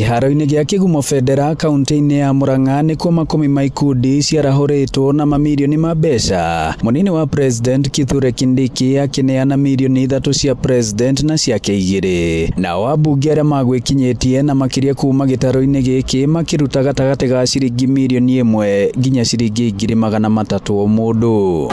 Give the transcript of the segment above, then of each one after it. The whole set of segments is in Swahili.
Kiharo-ini gia Kigumo Federa kaunti-ini ya Murang'a ni kuo makumi ma ikundi ciarahuritwo na mamirioni ma mbeca. Munini wa President Kithure Kindiki akineana milioni 3 cia President na ciake 2. Nao ambunge aria magwikinyitie na makiria kuma gitaro-ini giki makiruta gatagati ga ciringi milioni 1 nginya ciringi 300,000 o mundu.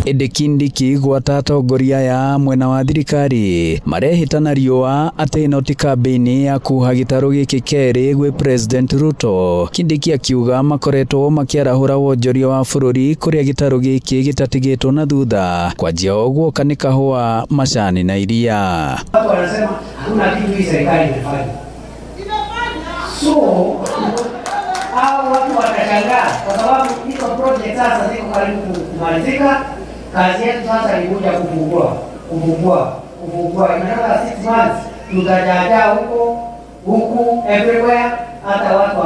Indi Kindiki gwata atongoria ya mwena wa thirikari marehitana riua ati ino ti kambeni ya kuha gitaro giki keri gwi President Ruto. Kindiki akiuga makoretwo makiarahura wonjoria wa bururi kuria gitaro giki gitatigitwo na thutha kwanjia ogwo kani kahua, macani na iria. Watu wanasema hakuna kitu hii serikali imefanya. So hao watu watashangaa kwa sababu hizo project sasa ziko karibu kumalizika. Kazi yetu sasa ni kuja kufungua. Inataka 6 months tutajaa huku everywhere, hata watu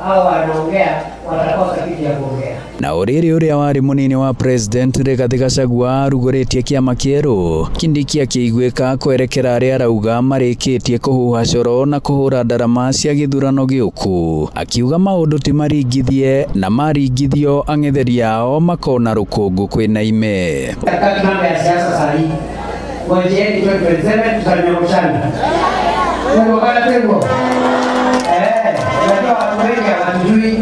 hao wanaongea watakosa kitu ya kuongea. Na uriri uria wari munini wa President Rigathi Gachagua ruguritie kiama kieru. Kindiki akiigwika kwerekera aria arauga marikitie kuhuha coro na kuhura ndarama cia githurano giuku. Akiuga maundu ti maringithie na maringithio ang'etheri ao makona rukungu kwina ime. Mambo ya siasa sasa hii ngojeeni 2027 tutanyoshana. Ndio kana tengo. Unajua watu wengi hawatujui,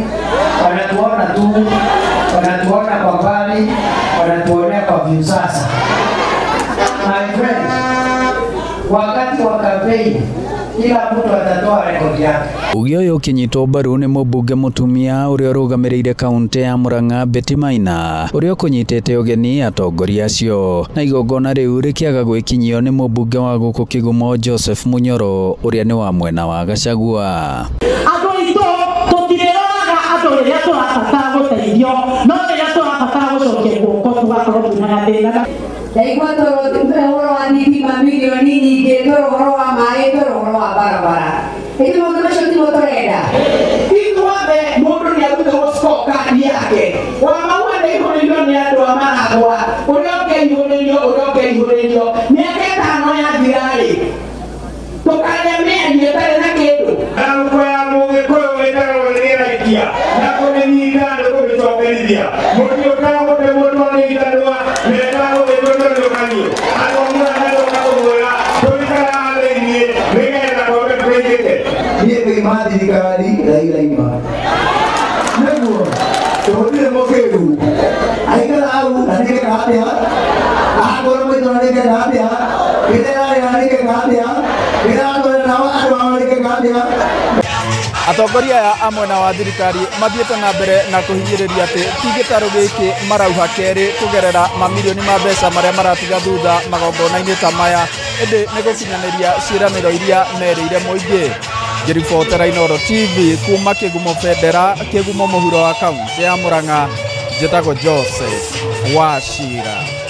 wanatuona tu, wanatuona kwa mbali, wanatuonea kwa view sasa. My friend, wakati wa kampeni kila mtu atatoa rekodi yake. Ugi uyu ukinyitwo mbaru ni mubunge mutumia uria urugamirire kaunti ya Murang'a Betty Maina uria ukunyitete ugeni atongoria acio. Na igongona riu rikiaga gwikinyio ni mubunge wa guku Kigumo Joseph Munyoro uria ni wa mwena wa Gachagua. Atongoria ya amwena wa thirikari mathiete na mbere na kuhinyiriria ati tigitaro giki marauha keri kugerera mamilioni ma mbeca maria maratiga thutha magongona-ini ta maya indi ni gukinyaniria ciiraniro iria merire muingi. Ngiribotera Inooro TV kuma Kigumo Federa, Kigumo muhuro wa kaunti ya Murang'a, njitagwo Joseph Wachira.